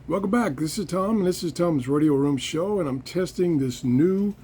Welcome back. This is Tom, and this is Tom's Radio Room Show, and I'm testing this new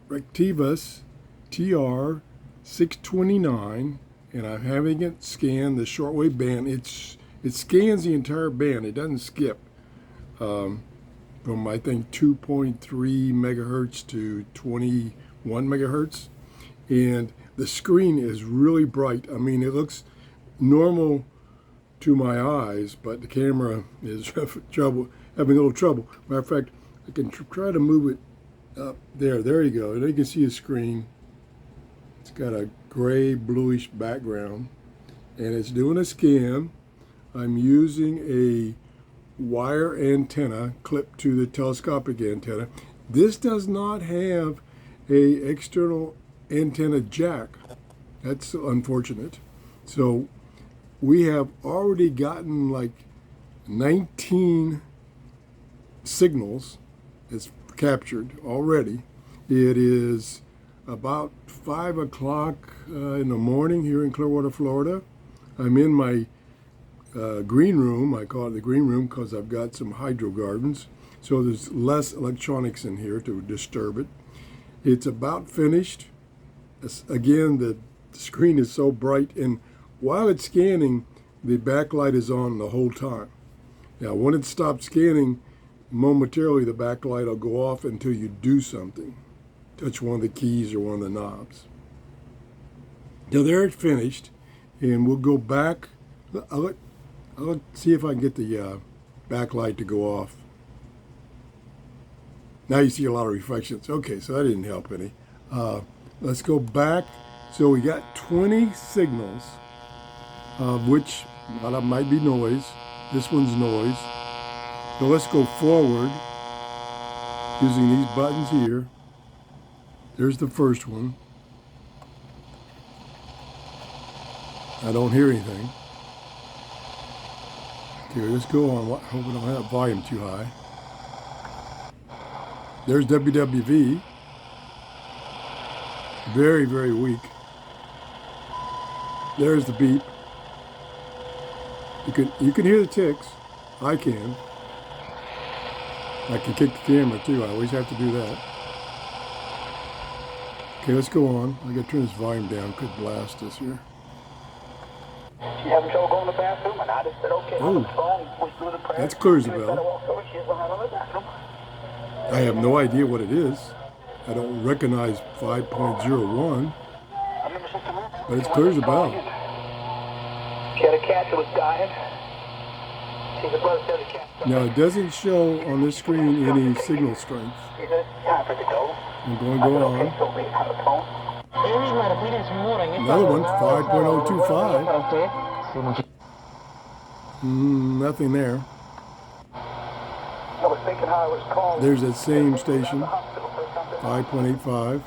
RETEKESS TR629, and I'm having it scan the shortwave band. It scans the entire band. It doesn't skip from, I think, 2.3 megahertz to 21 megahertz, and the screen is really bright. I mean, it looks normal to my eyes, but the camera is having a little trouble. Matter of fact, I can try to move it up there. There you go. There you can see a screen. It's got a gray bluish background, and it's doing a scan. I'm using a wire antenna clipped to the telescopic antenna. This does not have a external antenna jack. That's unfortunate. So we have already gotten like 19 signals is captured already. It is about 5 o'clock in the morning here in Clearwater, Florida. I'm in my green room. I call it the green room because I've got some hydro gardens. So there's less electronics in here to disturb it. It's about finished. Again, the screen is so bright, and while it's scanning, the backlight is on the whole time. Now, when it stops scanning, momentarily the backlight will go off until you do something. Touch one of the keys or one of the knobs. Now, there it's finished, and we'll go back. I'll see if I can get the backlight to go off. Now you see a lot of reflections. Okay, so that didn't help any. Let's go back. So we got 20 signals, of which a lot of them might be noise. This one's noise. So let's go forward using these buttons here. There's the first one. I don't hear anything. Okay, let's go on. I hope we don't have volume too high. There's WWV. Very, very weak. There's the beep. You can hear the ticks. I can. I can kick the camera too. I always have to do that. Okay, let's go on. I gotta turn this volume down. Could blast us here. She having trouble going to the bathroom, and I just said, okay, on the phone, push through the prayer. That's clears the bell. I have no idea what it is. I don't recognize 5.01, but it's clears the bell. She had a cat that was dying. She's a brother said the cat. Now it doesn't show on this screen any signal strength. I'm going to go on. Another one, 5.025. Nothing there. I was thinking how I was called. There's that same station, 5.85.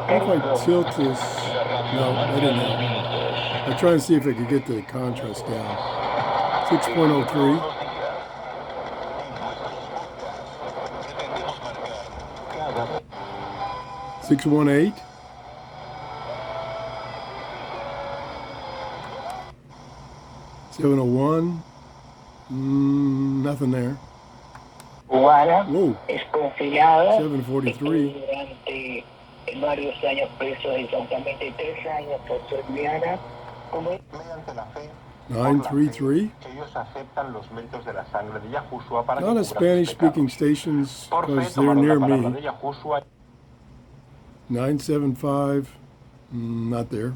If I tilt this, no, I didn't know. I'll try and see if I could get the contrast down. 6.03. $618. 701. Nothing there. Whoa. 743. 933. Not a Spanish-speaking stations because they're near me. 975. Not there.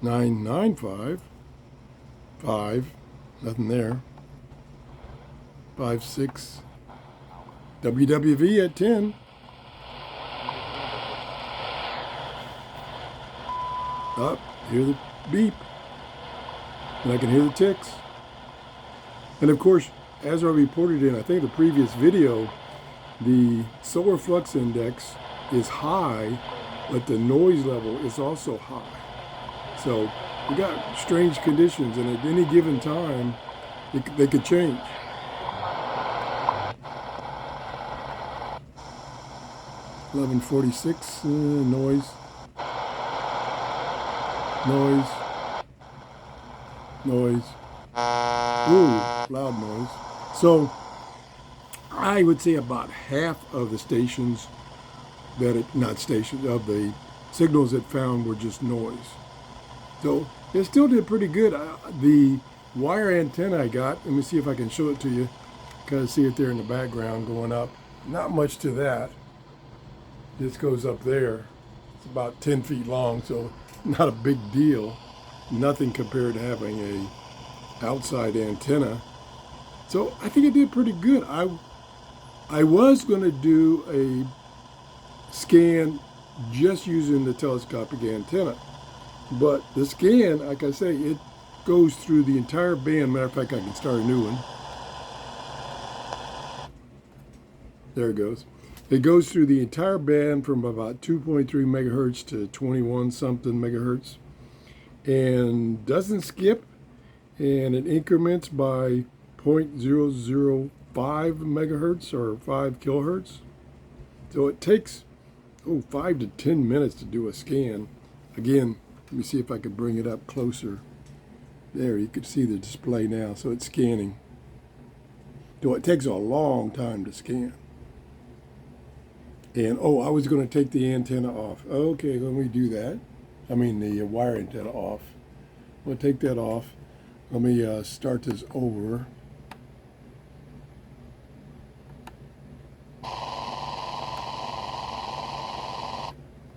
995. 5. Nothing there. 56. WWV at 10. Up, hear the beep. And I can hear the ticks. And of course, as I reported in, I think the previous video, the solar flux index is high, but the noise level is also high. So we got strange conditions, and at any given time, they could change. $11.46, noise. Noise. Ooh, loud noise. So I would say about half of the stations that it, not stations, of the signals it found were just noise. So it still did pretty good. The wire antenna I got, let me see if I can show it to you. Because see it there in the background going up. Not much to that. This goes up there. It's about 10 feet long, so not a big deal. Nothing compared to having a outside antenna. So I think it did pretty good. I was going to do a scan just using the telescopic antenna. But the scan, like I say, it goes through the entire band. Matter of fact, I can start a new one. There it goes. It goes through the entire band from about 2.3 megahertz to 21 something megahertz and doesn't skip, and it increments by 0.005 megahertz or 5 kilohertz. So it takes 5 to 10 minutes to do a scan. Again, let me see if I can bring it up closer. There, you can see the display now. So it's scanning. So it takes a long time to scan. And I was going to take the antenna off. Okay, let me do that. I mean the wire antenna off. I'm going to take that off. Let me start this over.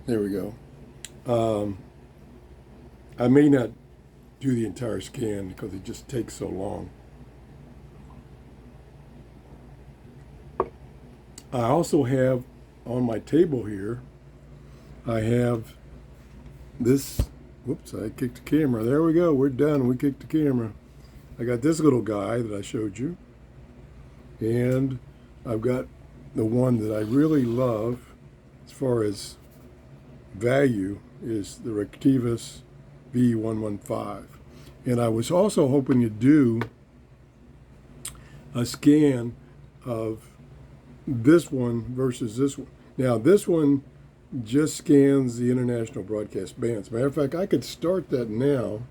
There we go. I may not do the entire scan because it just takes so long. I also have on my table here, I have this, whoops, I kicked the camera. There we go, we're done, we kicked the camera. I got this little guy that I showed you, and I've got the one that I really love as far as value is the RETEKESS V115. And I was also hoping to do a scan of this one versus this one. Now this one just scans the international broadcast bands. Matter of fact, I could start that now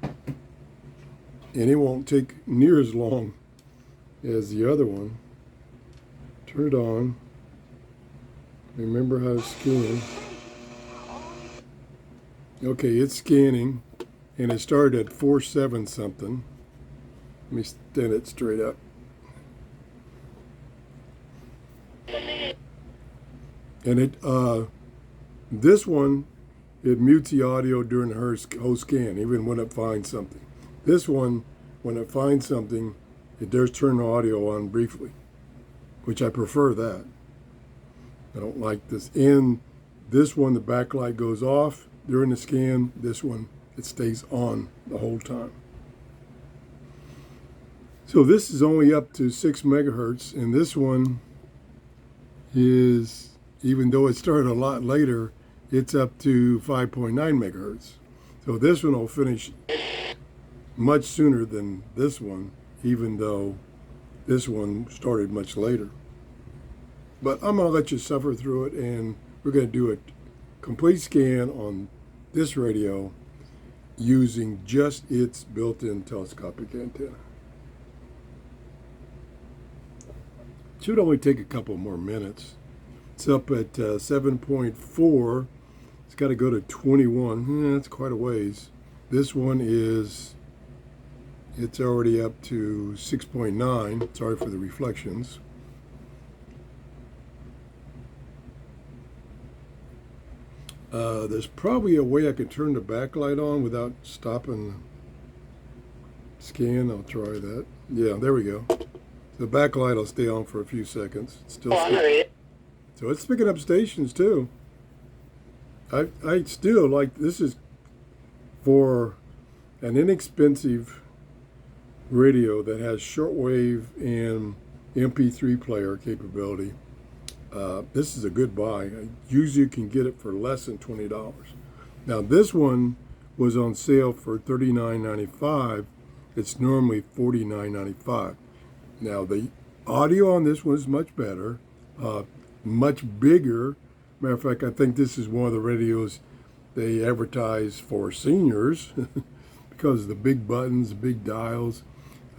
and it won't take near as long as the other one. Turn it on. Remember how to scan. Okay, it's scanning and it started at 4.7 something. Let me stand it straight up. And it, this one, it mutes the audio during the whole scan, even when it finds something. This one, when it finds something, it does turn the audio on briefly, which I prefer that. I don't like this. And this one, the backlight goes off during the scan. This one, it stays on the whole time. So this is only up to 6 megahertz, and this one is, even though it started a lot later, it's up to 5.9 megahertz. So this one will finish much sooner than this one, even though this one started much later. But I'm going to let you suffer through it, and we're going to do a complete scan on this radio using just its built-in telescopic antenna. It should only take a couple more minutes. It's up at 7.4. It's got to go to 21. That's quite a ways. This one is, it's already up to 6.9. Sorry for the reflections. There's probably a way I could turn the backlight on without stopping the scan. I'll try that. Yeah, there we go. The backlight will stay on for a few seconds. It's still so it's picking up stations too. I still like, this is for an inexpensive radio that has shortwave and MP3 player capability. This is a good buy. Usually you can get it for less than $20. Now this one was on sale for $39.95. It's normally $49.95. Now the audio on this one is much better, much bigger. Matter of fact, I think this is one of the radios they advertise for seniors because of the big buttons, big dials.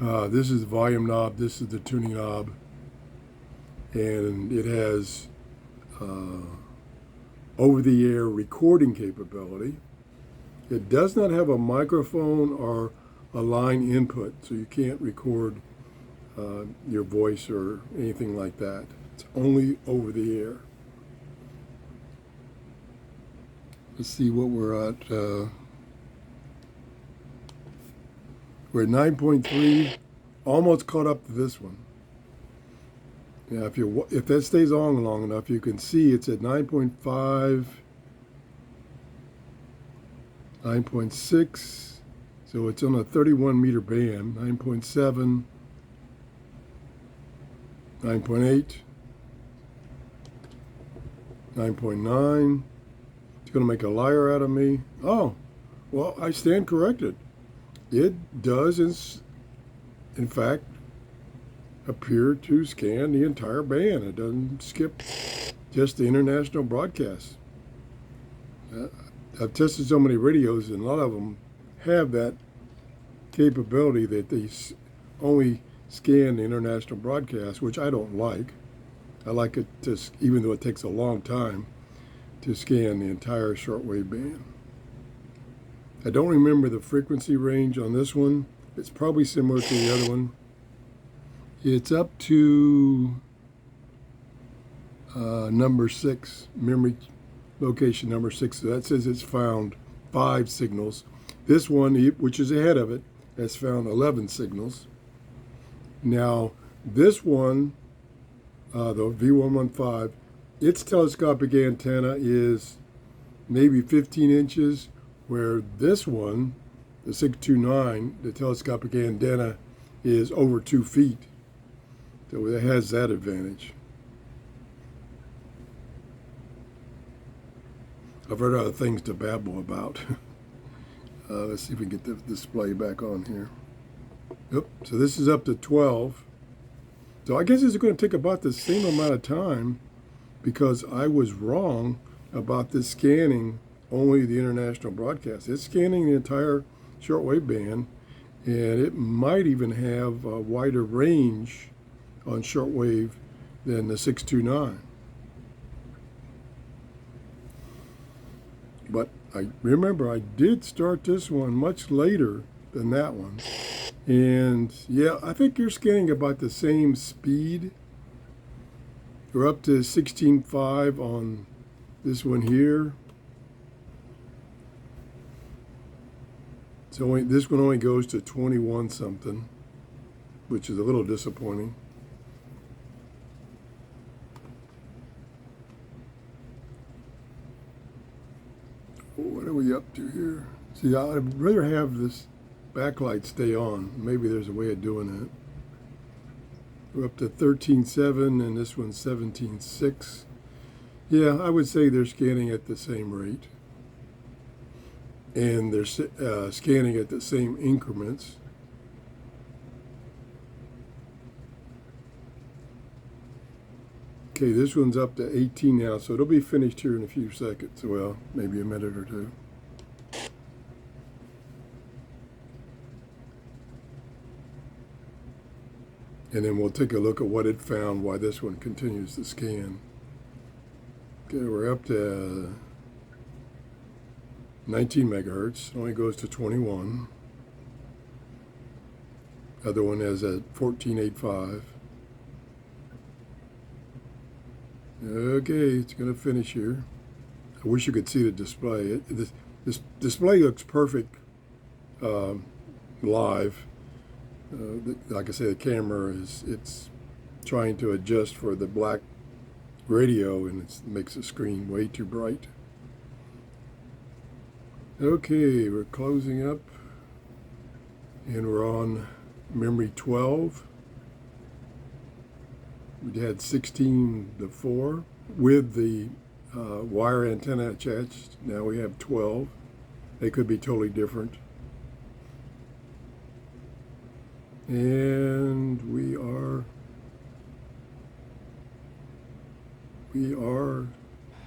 This is the volume knob, this is the tuning knob, and it has over-the-air recording capability. It does not have a microphone or a line input, so you can't record your voice or anything like that. It's only over the air. Let's see what we're at. We're at 9.3, almost caught up to this one. Yeah, if that stays on long enough, you can see it's at 9.5, 9.6. So it's on a 31 meter band. 9.7, 9.8, 9.9. It's going to make a liar out of me. Oh, well, I stand corrected. It does, in fact, appear to scan the entire band. It doesn't skip just the international broadcast. I've tested so many radios, and a lot of them have that capability that they only scan the international broadcast, which I don't like. I like it to, even though it takes a long time, to scan the entire shortwave band. I don't remember the frequency range on this one. It's probably similar to the other one. It's up to number 6, memory location number 6. So that says it's found 5 signals. This one, which is ahead of it, has found 11 signals. Now, this one, the V115, its telescopic antenna is maybe 15 inches, where this one, the 629, the telescopic antenna, is over 2 feet. So it has that advantage. I've heard other things to babble about. Let's see if we can get the display back on here. Yep, so this is up to 12. So I guess it's going to take about the same amount of time, because I was wrong about this scanning only the international broadcast. It's scanning the entire shortwave band, and it might even have a wider range on shortwave than the 629. But I remember I did start this one much later than that one. And yeah, I think you're scanning about the same speed. We're up to 16.5 on this one here. So this one only goes to 21 something, which is a little disappointing. What are we up to here? See, I'd rather have this backlight stay on. Maybe there's a way of doing that. We're up to 13.7 and this one's 17.6. Yeah, I would say they're scanning at the same rate. And they're scanning at the same increments. Okay, this one's up to 18 now, so it'll be finished here in a few seconds. Well, maybe a minute or two. And then we'll take a look at what it found, why this one continues to scan. Okay, we're up to 19 megahertz, only goes to 21. Other one has a 14.85. Okay, it's going to finish here. I wish you could see the display. This display looks perfect live. Like I say, the camera it's trying to adjust for the black radio, and it makes the screen way too bright. Okay, we're closing up, and we're on memory 12. We had 16 before with the wire antenna attached. Now we have 12. They could be totally different. And we are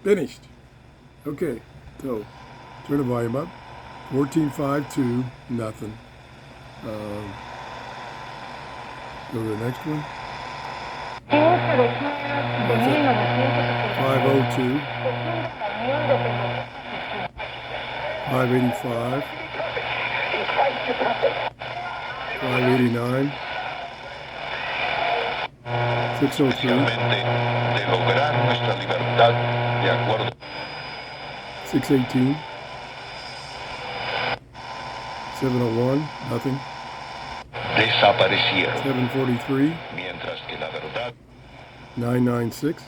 finished. Okay, so turn the volume up. 14.5 to nothing. Go to the next one. Sí, uso de Kia de 1970. 502, Camión de tecnología. 585, 589, 603, Especialmente de lograr nuestra libertad de acuerdo 618, 701, nothing, desaparecieron, 743, mientras que la verdad 996,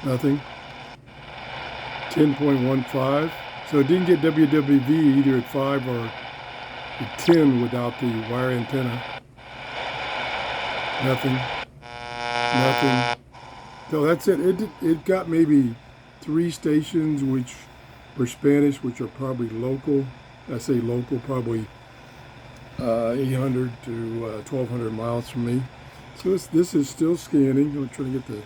nothing, 10.15. So it didn't get WWV either at 5 or at 10 without the wire antenna. Nothing. Nothing. So that's it. It got maybe 3 stations which were Spanish, which are probably local. I say local, probably 800 to 1,200 miles from me. So this is still scanning. I'm trying to get the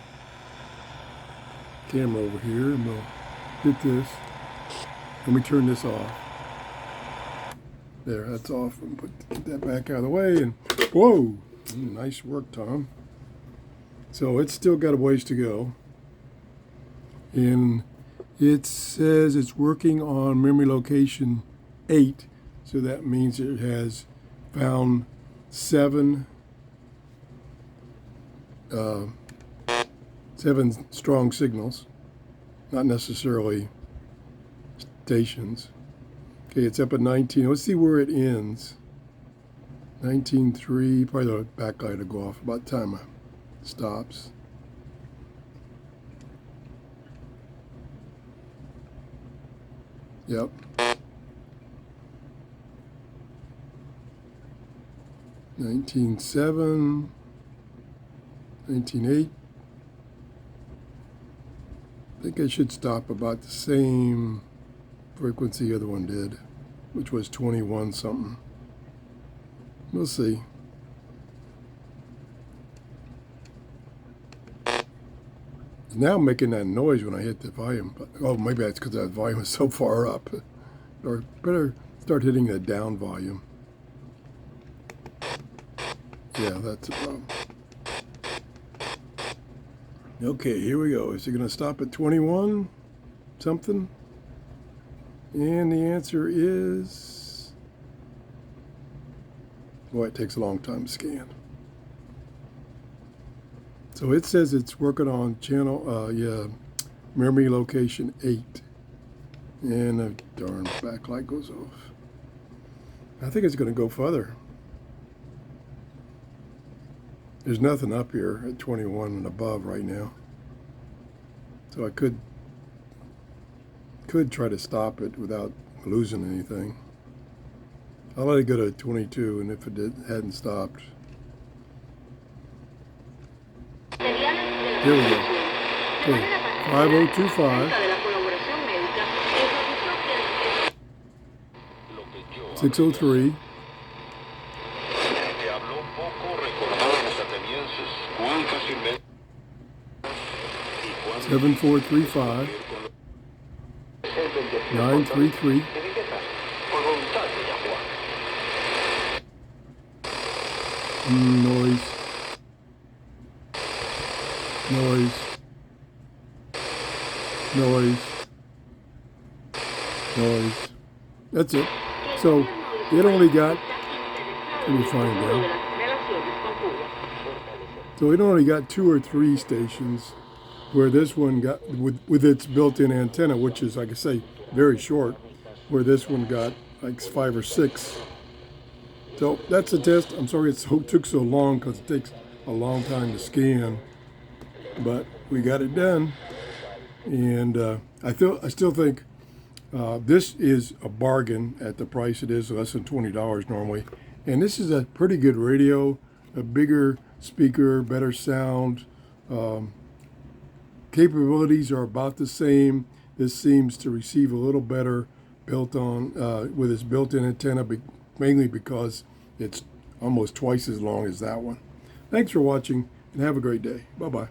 camera over here, and we'll get this. Let me turn this off. There, that's off. Get that back out of the way. And whoa, nice work, Tom. So it's still got a ways to go. And it says it's working on memory location 8. So that means it has found 7 strong signals, not necessarily stations. Okay, it's up at 19. Let's see where it ends. 19.3, probably the backlight will go off about the time it stops. Yep. 19.7, 19.8. I think I should stop about the same frequency the other one did, which was 21 something. We'll see. It's now making that noise when I hit the volume. Oh, maybe that's because that volume is so far up. Or better start hitting the down volume. Yeah, that's a problem. Okay, here we go. Is it going to stop at 21 something? And the answer is... Boy, it takes a long time to scan. So it says it's working on channel, memory location 8. And the darn backlight goes off. I think it's going to go further. There's nothing up here at 21 and above right now. So I could try to stop it without losing anything. I'll let it go to 22, and if it hadn't stopped. Here we go. Okay, 5025, 603, 7435, 933, noise, noise, noise, noise. That's it. So it only got, let me find out. So it only got 2 or 3 stations, where this one got, with its built-in antenna, which is, like I say, very short, where this one got like 5 or 6. So that's a test. I'm sorry it took so long, because it takes a long time to scan, but we got it done. And I still think this is a bargain at the price it is, less than $20 normally. And this is a pretty good radio, a bigger speaker, better sound. Capabilities are about the same. This seems to receive a little better built on with its built-in antenna, mainly because it's almost twice as long as that one. Thanks for watching, and have a great day. Bye-bye.